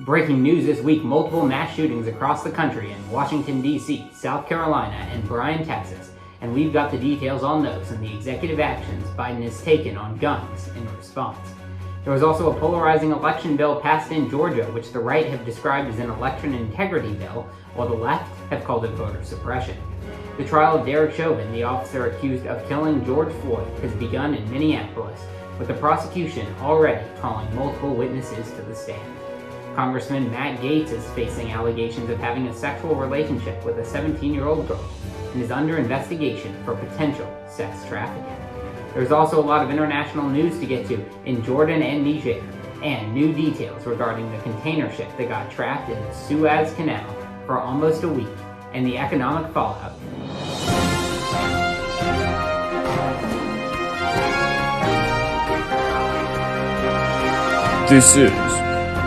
Breaking news this week, multiple mass shootings across the country in Washington, D.C., South Carolina, and Bryan, Texas. And we've got the details on those and the executive actions Biden has taken on guns in response. There was also a polarizing election bill passed in Georgia, which the right have described as an election integrity bill, while the left have called it voter suppression. The trial of Derek Chauvin, the officer accused of killing George Floyd, has begun in Minneapolis, with the prosecution already calling multiple witnesses to the stand. Congressman Matt Gaetz is facing allegations of having a sexual relationship with a 17-year-old girl and is under investigation for potential sex trafficking. There's also a lot of international news to get to in Jordan and Niger, and new details regarding the container ship that got trapped in the Suez Canal for almost a week and the economic fallout. This is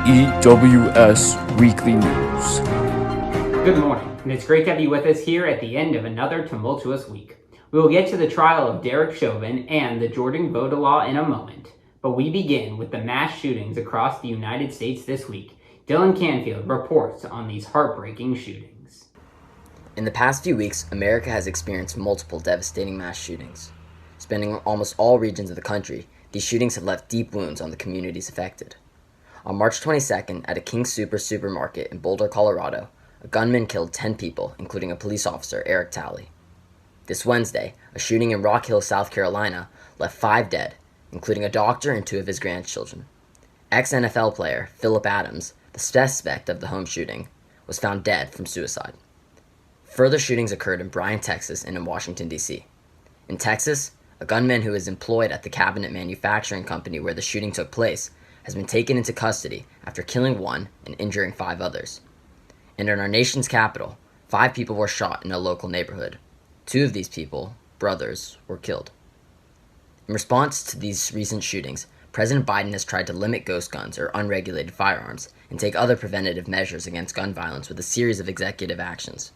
EWS Weekly News. Good morning, and it's great to have you with us here at the end of another tumultuous week. We will get to the trial of Derek Chauvin and the Georgia voter law in a moment, but we begin with the mass shootings across the United States this week. Dylan Canfield reports on these heartbreaking shootings. In the past few weeks, America has experienced multiple devastating mass shootings. Spanning almost all regions of the country, these shootings have left deep wounds on the communities affected. On March 22nd, at a King Soopers supermarket in Boulder, Colorado, a gunman killed 10 people, including a police officer, Eric Talley. This Wednesday, a shooting in Rock Hill, South Carolina, left 5 dead, including a doctor and 2 of his grandchildren. Ex-NFL player Philip Adams, the suspect of the home shooting, was found dead from suicide. Further shootings occurred in Bryan, Texas, and in Washington, D.C. In Texas, a gunman who is employed at the cabinet manufacturing company where the shooting took place has been taken into custody after killing 1 and injuring 5 others. And in our nation's capital, 5 people were shot in a local neighborhood. 2 of these people, brothers, were killed. In response to these recent shootings, President Biden has tried to limit ghost guns or unregulated firearms and take other preventative measures against gun violence with a series of executive actions.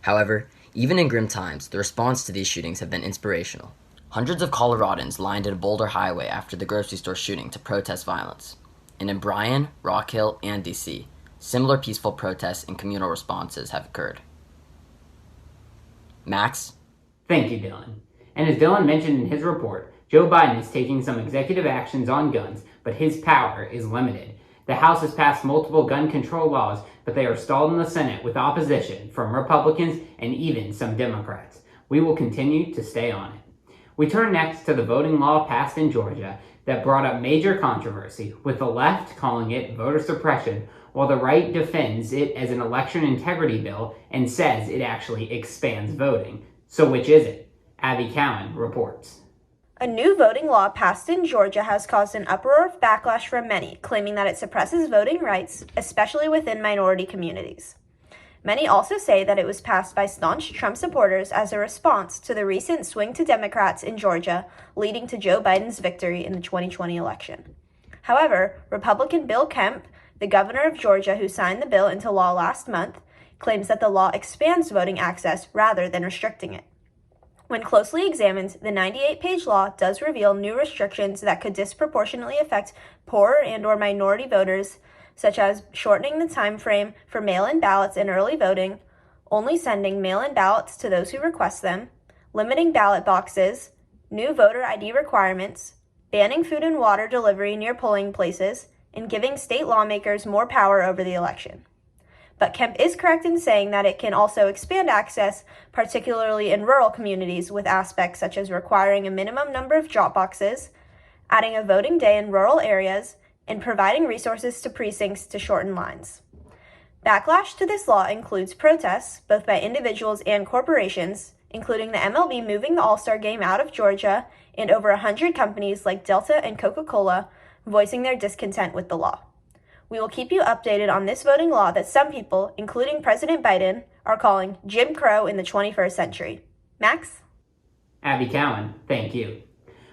However, even in grim times, the response to these shootings have been inspirational. Hundreds of Coloradans lined a Boulder highway after the grocery store shooting to protest violence. And in Bryan, Rock Hill, and D.C., similar peaceful protests and communal responses have occurred. Max? Thank you, Dylan. And as Dylan mentioned in his report, Joe Biden is taking some executive actions on guns, but his power is limited. The House has passed multiple gun control laws, but they are stalled in the Senate with opposition from Republicans and even some Democrats. We will continue to stay on it. We turn next to the voting law passed in Georgia that brought up major controversy, with the left calling it voter suppression, while the right defends it as an election integrity bill and says it actually expands voting. So which is it? Abby Cowan reports. A new voting law passed in Georgia has caused an uproar of backlash from many, claiming that it suppresses voting rights, especially within minority communities. Many also say that it was passed by staunch Trump supporters as a response to the recent swing to Democrats in Georgia, leading to Joe Biden's victory in the 2020 election. However, Republican Bill Kemp, the governor of Georgia who signed the bill into law last month, claims that the law expands voting access rather than restricting it. When closely examined, the 98-page law does reveal new restrictions that could disproportionately affect poorer and/or minority voters, such as shortening the time frame for mail-in ballots and early voting, only sending mail-in ballots to those who request them, limiting ballot boxes, new voter ID requirements, banning food and water delivery near polling places, and giving state lawmakers more power over the election. But Kemp is correct in saying that it can also expand access, particularly in rural communities, with aspects such as requiring a minimum number of drop boxes, adding a voting day in rural areas, and providing resources to precincts to shorten lines. Backlash to this law includes protests, both by individuals and corporations, including the MLB moving the All-Star game out of Georgia, and over 100 companies like Delta and Coca-Cola voicing their discontent with the law. We will keep you updated on this voting law that some people, including President Biden, are calling Jim Crow in the 21st century. Max? Abby Cowan, thank you.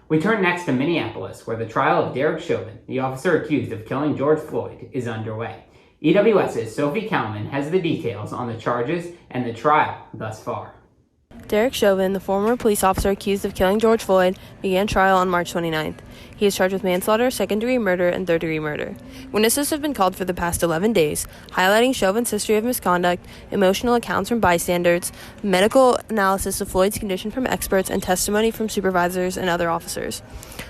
We turn next to Minneapolis, where the trial of Derek Chauvin, the officer accused of killing George Floyd, is underway. EWS's Sophie Kalman has the details on the charges and the trial thus far. Derek Chauvin, the former police officer accused of killing George Floyd, began trial on March 29th. He is charged with manslaughter, second-degree murder, and third-degree murder. Witnesses have been called for the past 11 days, highlighting Chauvin's history of misconduct, emotional accounts from bystanders, medical analysis of Floyd's condition from experts, and testimony from supervisors and other officers.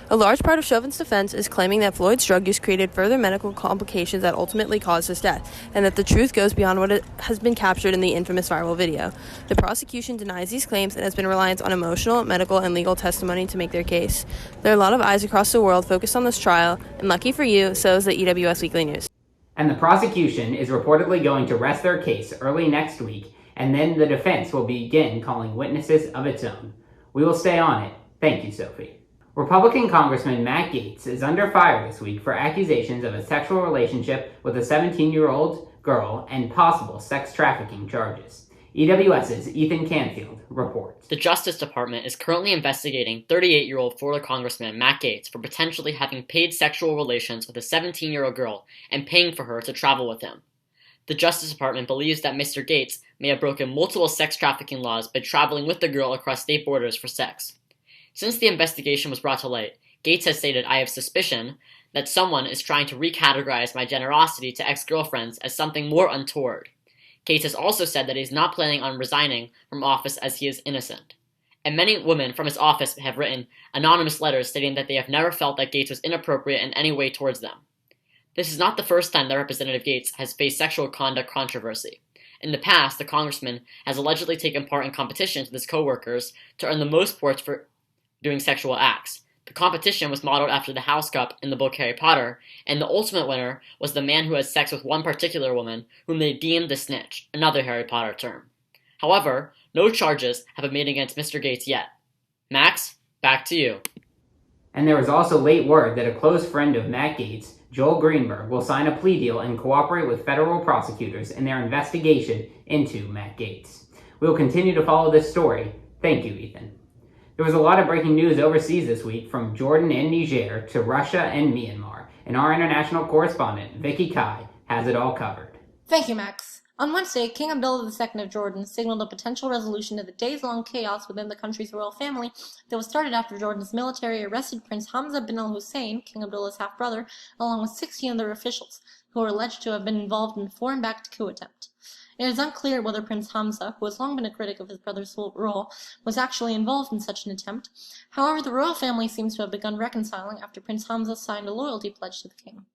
A large part of Chauvin's defense is claiming that Floyd's drug use created further medical complications that ultimately caused his death, and that the truth goes beyond what has been captured in the infamous viral video. The prosecution denies these claims and has been reliant on emotional, medical, and legal testimony to make their case. There are a lot of eyes across the world focused on this trial, and lucky for you, so is the EWS Weekly News. And the prosecution is reportedly going to rest their case early next week, and then the defense will begin calling witnesses of its own. We will stay on it. Thank you, Sophie. Republican Congressman Matt Gaetz is under fire this week for accusations of a sexual relationship with a 17-year-old girl and possible sex trafficking charges. EWS's Ethan Canfield reports. The Justice Department is currently investigating 38-year-old Florida Congressman Matt Gaetz for potentially having paid sexual relations with a 17-year-old girl and paying for her to travel with him. The Justice Department believes that Mr. Gaetz may have broken multiple sex trafficking laws by traveling with the girl across state borders for sex. Since the investigation was brought to light, Gaetz has stated, "I have suspicion that someone is trying to recategorize my generosity to ex-girlfriends as something more untoward." Gaetz has also said that he is not planning on resigning from office as he is innocent. And many women from his office have written anonymous letters stating that they have never felt that Gaetz was inappropriate in any way towards them. This is not the first time that Representative Gaetz has faced sexual conduct controversy. In the past, the congressman has allegedly taken part in competitions with his co-workers to earn the most points for doing sexual acts. The competition was modeled after the House Cup in the book Harry Potter, and the ultimate winner was the man who had sex with one particular woman, whom they deemed the snitch, another Harry Potter term. However, no charges have been made against Mr. Gaetz yet. Max, back to you. And there was also late word that a close friend of Matt Gaetz, Joel Greenberg, will sign a plea deal and cooperate with federal prosecutors in their investigation into Matt Gaetz. We will continue to follow this story. Thank you, Ethan. There was a lot of breaking news overseas this week, from Jordan and Niger to Russia and Myanmar, and our international correspondent, Vicky Kai, has it all covered. Thank you, Max. On Wednesday, King Abdullah II of Jordan signaled a potential resolution to the days-long chaos within the country's royal family that was started after Jordan's military arrested Prince Hamza bin al-Hussein, King Abdullah's half-brother, along with 16 other officials, who were alleged to have been involved in a foreign-backed coup attempt. It is unclear whether Prince Hamza, who has long been a critic of his brother's rule, was actually involved in such an attempt. However, the royal family seems to have begun reconciling after Prince Hamza signed a loyalty pledge to the king.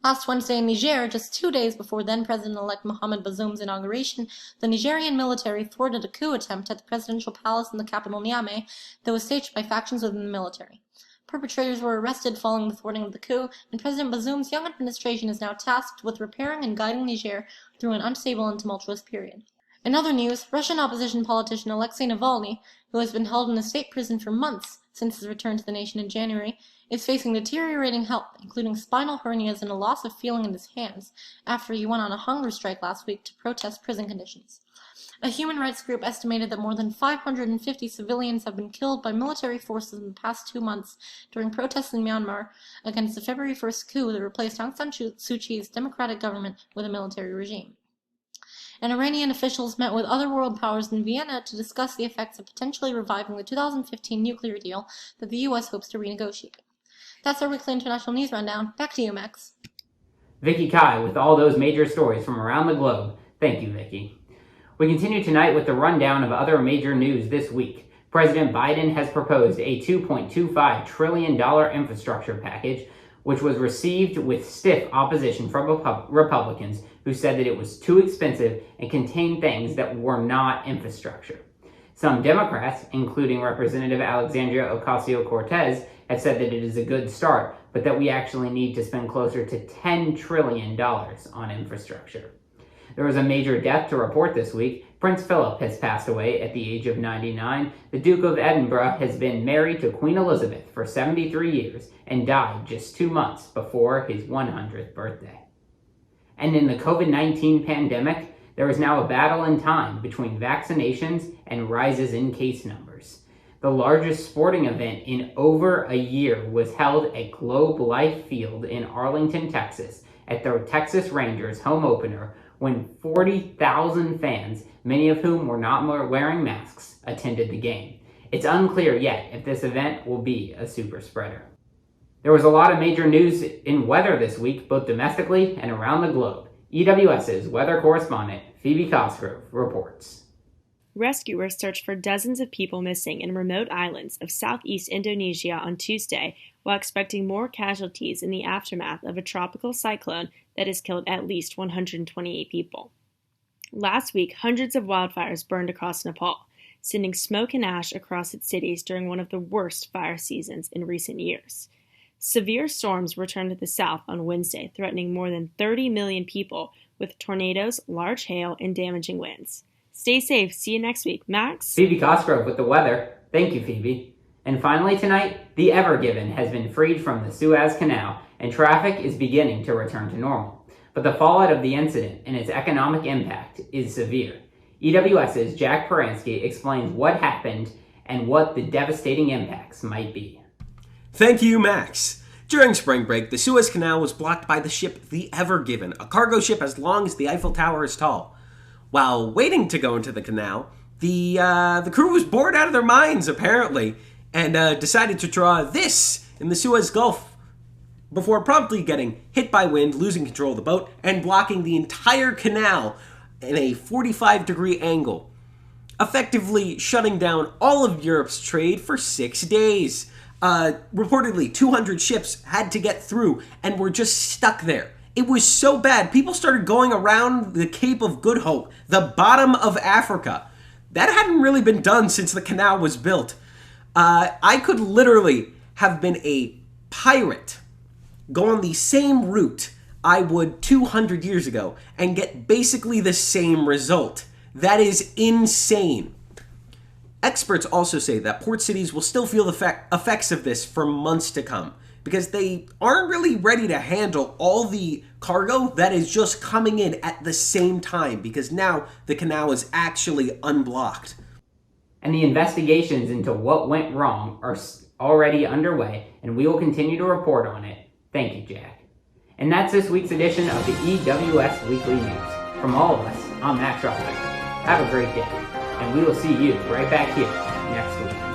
Last Wednesday in Niger, just 2 days before then-President-elect Mohamed Bazoum's inauguration, the Nigerian military thwarted a coup attempt at the presidential palace in the capital Niamey that was staged by factions within the military. Perpetrators were arrested following the thwarting of the coup, and President Bazoum's young administration is now tasked with repairing and guiding Niger through an unstable and tumultuous period. In other news, Russian opposition politician Alexei Navalny, who has been held in a state prison for months since his return to the nation in January, is facing deteriorating health, including spinal hernias and a loss of feeling in his hands, after he went on a hunger strike last week to protest prison conditions. A human rights group estimated that more than 550 civilians have been killed by military forces in the past 2 months during protests in Myanmar against the February 1st coup that replaced Aung San Suu Kyi's democratic government with a military regime. And Iranian officials met with other world powers in Vienna to discuss the effects of potentially reviving the 2015 nuclear deal that the U.S. hopes to renegotiate. That's our weekly international news rundown. Back to you, Max. Vicky Kai with all those major stories from around the globe. Thank you, Vicky. We continue tonight with the rundown of other major news this week. President Biden has proposed a $2.25 trillion infrastructure package, which was received with stiff opposition from Republicans who said that it was too expensive and contained things that were not infrastructure. Some Democrats, including Representative Alexandria Ocasio-Cortez, have said that it is a good start, but that we actually need to spend closer to $10 trillion on infrastructure. There was a major death to report this week. Prince Philip has passed away at the age of 99. The Duke of Edinburgh has been married to Queen Elizabeth for 73 years and died just 2 months before his 100th birthday. And in the COVID-19 pandemic, there is now a battle in time between vaccinations and rises in case numbers. The largest sporting event in over a year was held at Globe Life Field in Arlington, Texas, at the Texas Rangers home opener when 40,000 fans, many of whom were not wearing masks, attended the game. It's unclear yet if this event will be a super spreader. There was a lot of major news in weather this week, both domestically and around the globe. EWS's weather correspondent, Phoebe Cosgrove, reports. Rescuers searched for dozens of people missing in remote islands of southeast Indonesia on Tuesday, while expecting more casualties in the aftermath of a tropical cyclone that has killed at least 128 people. Last week, hundreds of wildfires burned across Nepal, sending smoke and ash across its cities during one of the worst fire seasons in recent years. Severe storms returned to the south on Wednesday, threatening more than 30 million people with tornadoes, large hail, and damaging winds. Stay safe. See you next week. Max? Phoebe Cosgrove with the weather. Thank you, Phoebe. And finally tonight, the Ever Given has been freed from the Suez Canal and traffic is beginning to return to normal. But the fallout of the incident and its economic impact is severe. EWS's Jack Paransky explains what happened and what the devastating impacts might be. Thank you, Max. During spring break, the Suez Canal was blocked by the ship the Ever Given, a cargo ship as long as the Eiffel Tower is tall. While waiting to go into the canal, the crew was bored out of their minds, apparently, and decided to draw this in the Suez Gulf before promptly getting hit by wind, losing control of the boat, and blocking the entire canal in a 45-degree angle, effectively shutting down all of Europe's trade for 6 days. Reportedly, 200 ships had to get through and were just stuck there. It was so bad, people started going around the Cape of Good Hope, the bottom of Africa. That hadn't really been done since the canal was built. I could literally have been a pirate, go on the same route I would 200 years ago, and get basically the same result. That is insane. Experts also say that port cities will still feel the effects of this for months to come, because they aren't really ready to handle all the cargo that is just coming in at the same time, because now the canal is actually unblocked. And the investigations into what went wrong are already underway, and we will continue to report on it. Thank you, Jack. And that's this week's edition of the EWS Weekly News. From all of us, I'm Matt Trotter. Have a great day, and we will see you right back here next week.